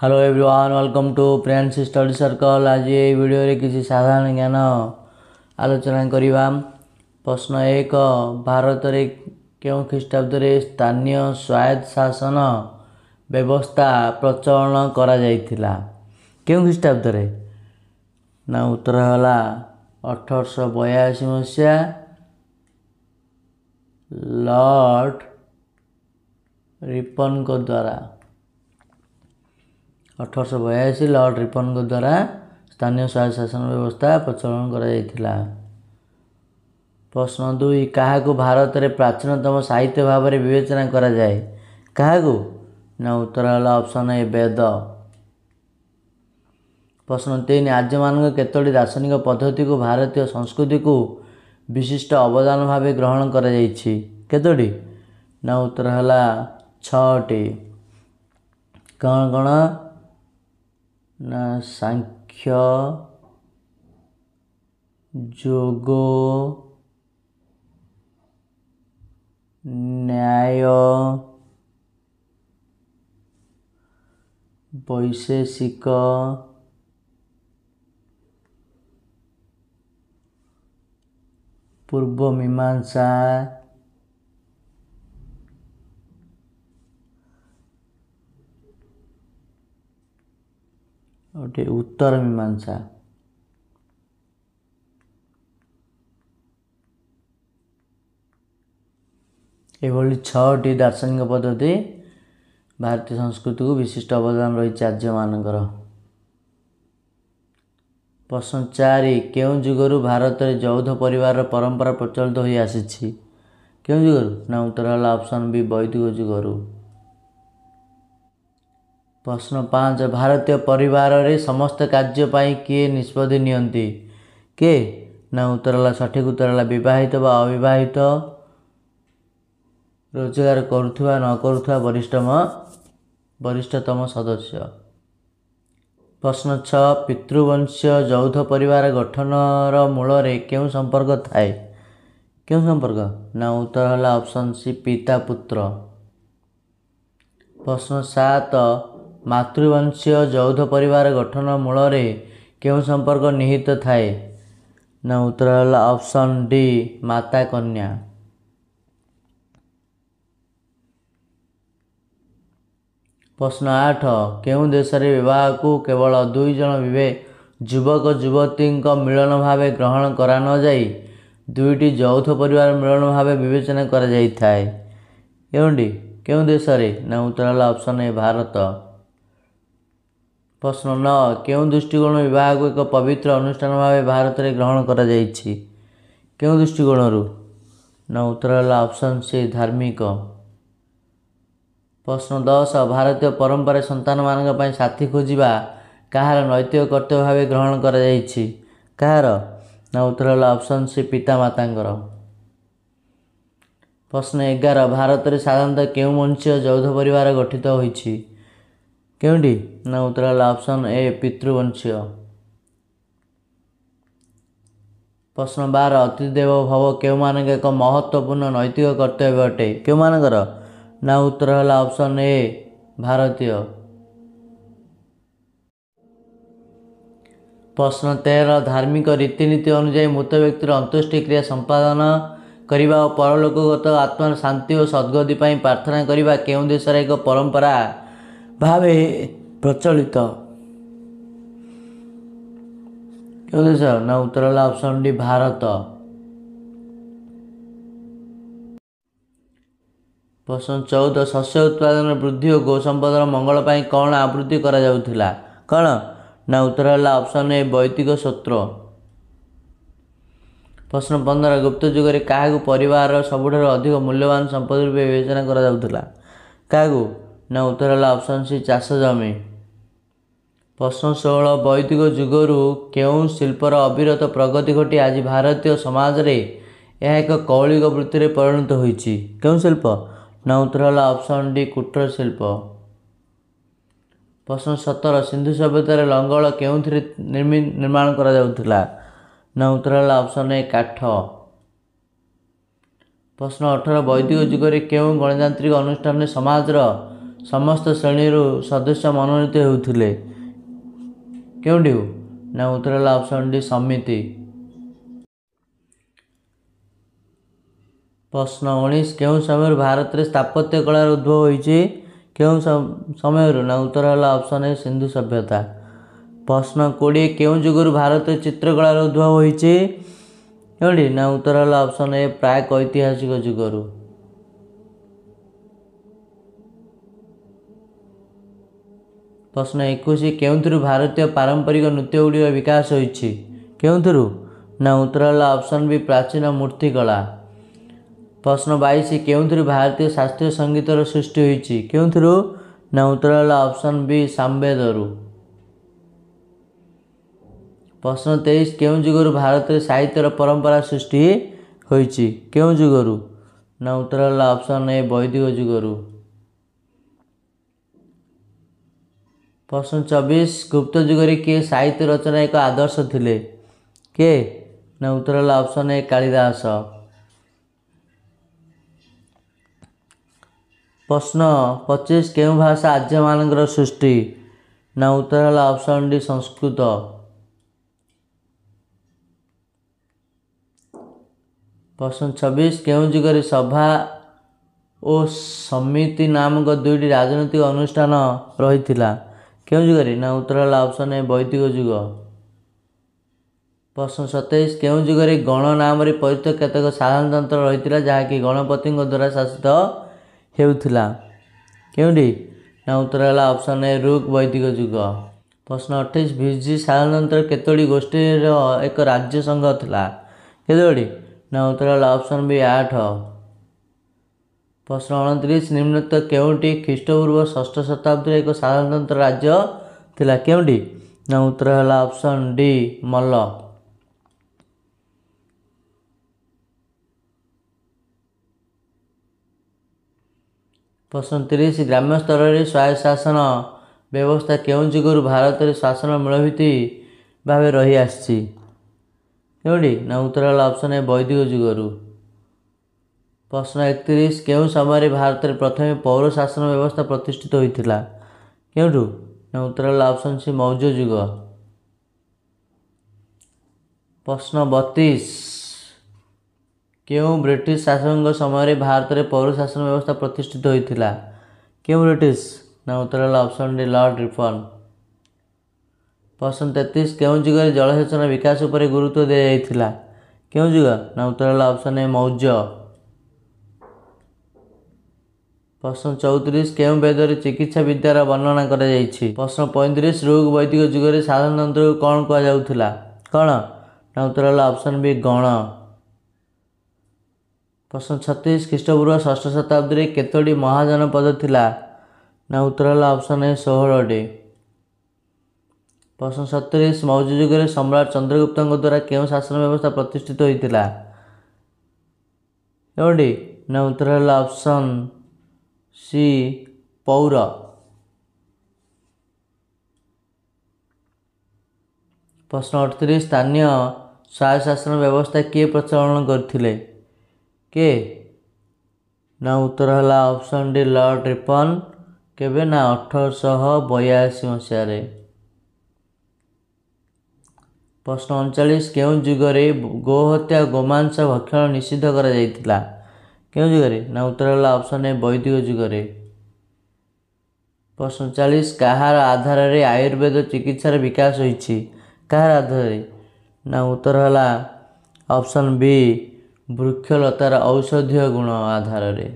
Hello everyone, welcome to friends study circle. आज ये video रे किसी साधारण ज्ञान आलोचना करिबा। प्रश्न 1, भारत रे केउं ख्रीष्टाब्द रे स्थानीय स्वायत्त शासन व्यवस्था प्रचलन करा जायतिला? केउं ख्रीष्टाब्द रे? ना उत्तर होला 1882 मसीहा लॉर्ड रिपन को द्वारा। 1882 लॉर्ड रिपन को द्वारा स्थानीय स्वायत्त शासन व्यवस्था प्रचलन करा जायतिला। प्रश्न 2, काहाकू भारत रे प्राचीनतम साहित्य भाव में विवेचना करा जाए? काहाकू? ना उत्तर होला ऑप्शन ए वेद। प्रश्न 3, आर्य मान केतोटी दार्शनिक पद्धति को भारतीय संस्कृति को विशिष्ट अवदान भाव ग्रहण करा जायछि? केतोटी? ना उत्तर होला 6टी। कौन कौन? ना सांख्य, जोग, न्याय, वैशेषिक, पूर्व मीमांसा, उत्तर मीमांसा। एभली 6टी दार्शनिक पद्धति भारतीय संस्कृति को विशिष्ट अवदान रही आर्य मानकर। प्रश्न 4, केउं जुगरु भारत रे यौथ परिवार परंपरा प्रचलित होई आसीछि? केउं जुगरु? ना उत्तर होला ऑप्शन बी वैदिक जुगरु। प्रश्न 5, भारतीय परिवार रे समस्त कार्य पाई किए निष्पत्ति नियंती? के? ना उत्तर होला सठिक उत्तर होला विवाहित बा अविवाहित, रोजगार करुथुवा न करुथुवा वरिष्ठतम सदस्य। प्रश्न 6, पितृवंशीय यौथ परिवार गठनर मूल रे केउं संपर्क थाए? केउं संपर्क? ना उत्तर होला ऑप्शन सी पिता पुत्र। प्रश्न 7, मातृवंशीय यौथ परिवार गठन मूल रे केउं संपर्क निहित थाए? ना उत्तर होला ऑप्शन डी माता कन्या। प्रश्न 8, केउं देश रे विवाह को केवल 2 जन युवक युवती मिलन भाव ग्रहण करा न जाई 2टी यौथ परिवार मिलन भाव विवेचना करा जाई थाए? केउं देश रे? ना उत्तर होला ऑप्शन ए भारत। प्रश्न 9, केउं दृष्टिकोण विवाह को एक पवित्र अनुष्ठान भाव भारत रे ग्रहण करा जायछि? केउं दृष्टिकोणरू? ना उत्तर होला ऑप्शन सी धार्मिक। प्रश्न 10, भारतीय परंपरा संतान मान पई साथी खोजिबा काहार नैतिक कर्तव्य भाव ग्रहण करा जायछि? काहार? ना उत्तर होला ऑप्शन सी पिता मातांकर। प्रश्न 11, भारत रे साधारणतः केउं वंशीय यौथ परिवार गठित होइछि? केउंटी? ना उत्तर होला ऑप्शन ए पितृवंशीय। प्रश्न 12, अतिथि देवो भव केउं मानक एक महत्वपूर्ण नैतिक कर्तव्य अटे? केउं मानकर? ना उत्तर होला ऑप्शन ए भारतीय। प्रश्न 13, धार्मिक रीतिनीति अनुसार मृत व्यक्तिर अंत्येष्टि क्रिया संपादन करिबा और परलोकगत आत्मार शांति और सद्गति पई प्रार्थना करिबा केउं देश रे एक परंपरा भावे प्रचलित? केउं देश? ना उत्तर होला ऑप्शन डी भारत। प्रश्न 14, शस्य उत्पादन वृद्धि और गो संपदर मंगल पई कौन आवृत्ति करा जाउथिला? कौन? ना उत्तर होला ऑप्शन ए वैदिक सूत्र। प्रश्न 15, गुप्त युग रे काहाकू परिवार सबुठारु अधिक मूल्यवान संपत्ति रूपे विवेचना करा जाउथिला? काहाकू? ना उत्तर होला ऑप्शन सी चाष जमी। प्रश्न 16, वैदिक युगरू केउं शिल्पर अविरत प्रगति घटी आज भारतीय समाज रे यह एक कौलिक वृत्ति रे परिणत होइछि? केउं शिल्प? ना उत्तर होला ऑप्शन डी कुटीर शिल्प। प्रश्न 17, सिंधु सभ्यता रे लंगल केउंथिरे निर्माण करा जाउथिला? ना उत्तर होला ऑप्शन ए काठ। प्रश्न 18, वैदिक युग रे केउं गणतांत्रिक अनुष्ठान समाज ସମସ୍ତ ଶ୍ରେଣୀରୁ ସଦସ୍ୟ ମନୋନୀତ ହେଉଥିଲେ। କେଉଁଠି? ନା ଉତ୍ତର ହେଲା ଅପସନ୍ ଡି ସମିତି। ପ୍ରଶ୍ନ 19 କେଉଁ ସମୟରୁ ଭାରତରେ ସ୍ଥାପତ୍ୟ କଳାର ଉଦ୍ଭବ ହୋଇଛି? କେଉଁ ସମୟରୁ? ନା ଉତ୍ତର ହେଲା ଅପସନ୍ ଏ ସିନ୍ଧୁ ସଭ୍ୟତା। ପ୍ରଶ୍ନ 20 କେଉଁ ଯୁଗରୁ ଭାରତରେ ଚିତ୍ରକଳାର ଉଦ୍ଭବ ହୋଇଛି? କେଉଁଠି? ନା ଉତ୍ତର ହେଲା ଅପସନ୍ ଏ ପ୍ରାକ୍ ଐତିହାସିକ ଯୁଗରୁ। ପ୍ରଶ୍ନ 21 କେଉଁଥିରୁ ଭାରତୀୟ ପାରମ୍ପରିକ ନୃତ୍ୟଗୁଡ଼ିକର ବିକାଶ ହୋଇଛି? କେଉଁଥିରୁ? ନା ଉତ୍ତର ହେଲା ଅପସନ୍ ବି ପ୍ରାଚୀନ ମୂର୍ତ୍ତିକଳା। ପ୍ରଶ୍ନ 22 କେଉଁଥିରୁ ଭାରତୀୟ ଶାସ୍ତ୍ରୀୟ ସଙ୍ଗୀତର ସୃଷ୍ଟି ହୋଇଛି? କେଉଁଥିରୁ? ନା ଉତ୍ତର ହେଲା ଅପସନ୍ ବି ସାମବେଦରୁ। ପ୍ରଶ୍ନ 23 କେଉଁ ଯୁଗରୁ ଭାରତରେ ସାହିତ୍ୟର ପରମ୍ପରା ସୃଷ୍ଟି ହୋଇଛି? କେଉଁ ଯୁଗରୁ? ନା ଉତ୍ତର ହେଲା ଅପସନ୍ ଏ ବୈଦିକ ଯୁଗରୁ। ପ୍ରଶ୍ନ 24 ଗୁପ୍ତ ଯୁଗରେ କିଏ ସାହିତ୍ୟ ରଚନା ଏକ ଆଦର୍ଶ ଥିଲେ? କିଏ? ନା ଉତ୍ତର ହେଲା ଅପସନ୍ ଏ କାଳିଦାସ। ପ୍ରଶ୍ନ 25 କେଉଁ ଭାଷା ଆର୍ଯ୍ୟମାନଙ୍କର ସୃଷ୍ଟି? ନା ଉତ୍ତର ହେଲା ଅପସନ୍ ଡି ସଂସ୍କୃତ। ପ୍ରଶ୍ନ 26 କେଉଁ ଯୁଗରେ ସଭା ଓ ସମିତି ନାମକ ଦୁଇଟି ରାଜନୈତିକ ଅନୁଷ୍ଠାନ ରହିଥିଲା? କେଉଁ ଯୁଗରେ? ନା ଉତ୍ତର ହେଲା ଅପସନ୍ ଏ ବୈଦିକ ଯୁଗ। ପ୍ରଶ୍ନ 27 କେଉଁ ଯୁଗରେ ଗଣ ନାମରେ ପରିଚିତ କେତେକ ସାଧାରଣତନ୍ତ୍ର ରହିଥିଲା ଯାହାକି ଗଣପତିଙ୍କ ଦ୍ୱାରା ଶାସିତ ହେଉଥିଲା? କେଉଁଠି? ନା ଉତ୍ତର ହେଲା ଅପସନ୍ ଏ ରୁକ୍ ବୈଦିକ ଯୁଗ। ପ୍ରଶ୍ନ 28 ଭିଜି ସାଧାରଣତନ୍ତ୍ର କେତୋଟି ଗୋଷ୍ଠୀର ଏକ ରାଜ୍ୟ ସଂଘ ଥିଲା? କେତୋଟି? ନା ଉତ୍ତର ହେଲା ଅପସନ୍ ବି 8। ପ୍ରଶ୍ନ 29 ନିମ୍ନୋକ୍ତ କେଉଁଟି ଖ୍ରୀଷ୍ଟପୂର୍ବ ଷଷ୍ଠ ଶତାବ୍ଦୀରେ ଏକ ସାଧାରଣତନ୍ତ୍ର ରାଜ୍ୟ ଥିଲା? କେଉଁଠି? ନା ଉତ୍ତର ହେଲା ଅପସନ୍ ଡି ମଲ୍ଲ। ପ୍ରଶ୍ନ 30 ଗ୍ରାମ୍ୟ ସ୍ତରରେ ସ୍ୱାୟତ୍ତ ଶାସନ ବ୍ୟବସ୍ଥା କେଉଁ ଯୁଗରୁ ଭାରତରେ ଶାସନ ମୂଳଭିତ୍ତି ଭାବେ ରହି ଆସିଛି? କେଉଁଠି? ନା ଉତ୍ତର ହେଲା ଅପସନ୍ ଏ ବୈଦିକ ଯୁଗରୁ। ପ୍ରଶ୍ନ 31 କେଉଁ ସମୟରେ ଭାରତରେ ପ୍ରଥମେ ପୌର ଶାସନ ବ୍ୟବସ୍ଥା ପ୍ରତିଷ୍ଠିତ ହୋଇଥିଲା? କେଉଁଠୁ? ନା ଉତ୍ତର ହେଲା ଅପସନ୍ ସି ମୌର୍ଯ୍ୟ ଯୁଗ। ପ୍ରଶ୍ନ 32 କେଉଁ ବ୍ରିଟିଶ ଶାସକଙ୍କ ସମୟରେ ଭାରତରେ ପୌର ଶାସନ ବ୍ୟବସ୍ଥା ପ୍ରତିଷ୍ଠିତ ହୋଇଥିଲା? କେଉଁ ବ୍ରିଟିଶ? ନା ଉତ୍ତର ହେଲା ଅପସନ୍ ଡି ଲର୍ଡ ରିପନ୍। ପ୍ରଶ୍ନ 33 କେଉଁ ଯୁଗରେ ଜଳସେଚନ ବିକାଶ ଉପରେ ଗୁରୁତ୍ୱ ଦିଆଯାଇଥିଲା? କେଉଁ ଯୁଗ? ନା ଉତ୍ତର ହେଲା ଅପସନ୍ ଏ ମୌର୍ଯ୍ୟ। ପ୍ରଶ୍ନ 34 କେଉଁ ବେଦରେ ଚିକିତ୍ସା ବିଦ୍ୟାର ବର୍ଣ୍ଣନା କରାଯାଇଛି? ପ୍ରଶ୍ନ 35 ଋଗ୍ ବୈଦିକ ଯୁଗରେ ସାଧାରଣତନ୍ତ୍ରକୁ କ'ଣ କୁହାଯାଉଥିଲା? କ'ଣ? ନା ଉତ୍ତର ହେଲା ଅପସନ୍ ବି ଗଣ। ପ୍ରଶ୍ନ 36 ଖ୍ରୀଷ୍ଟପୂର୍ବ ଷଷ୍ଠ ଶତାବ୍ଦୀରେ କେତୋଟି ମହାଜନପଦ ଥିଲା? ନା ଉତ୍ତର ହେଲା ଅପସନ୍ ଏ 16ଟି। ପ୍ରଶ୍ନ 37 ମୌର୍ଯ୍ୟ ଯୁଗରେ ସମ୍ରାଟ ଚନ୍ଦ୍ରଗୁପ୍ତଙ୍କ ଦ୍ୱାରା କେଉଁ ଶାସନ ବ୍ୟବସ୍ଥା ପ୍ରତିଷ୍ଠିତ ହୋଇଥିଲା? କେଉଁଠି? ନା ଉତ୍ତର ହେଲା ଅପସନ୍ ସି ପୌର। ପ୍ରଶ୍ନ 38 ସ୍ଥାନୀୟ ସ୍ୱାୟତ୍ତ ଶାସନ ବ୍ୟବସ୍ଥା କିଏ ପ୍ରଚଳନ କରିଥିଲେ? କିଏ? ନା ଉତ୍ତର ହେଲା ଅପସନ୍ ଡି ଲର୍ଡ ରିପନ୍। କେବେ? ନା 1882 ମସିହାରେ। ପ୍ରଶ୍ନ 39 କେଉଁ ଯୁଗରେ ଗୋହତ୍ୟା ଓ ଗୋମାଂସ ଭକ୍ଷଣ ନିଷିଦ୍ଧ କରାଯାଇଥିଲା? କେଉଁ ଯୁଗରେ? ନା ଉତ୍ତର ହେଲା ଅପସନ୍ ଏ ବୈଦିକ ଯୁଗରେ। ପ୍ରଶ୍ନ 40 କାହାର ଆଧାରରେ ଆୟୁର୍ବେଦ ଚିକିତ୍ସାର ବିକାଶ ହୋଇଛି? କାହାର ଆଧାରରେ? ନା ଉତ୍ତର ହେଲା ଅପସନ୍ ବି ବୃକ୍ଷଲତାର ଔଷଧୀୟ ଗୁଣ ଆଧାରରେ।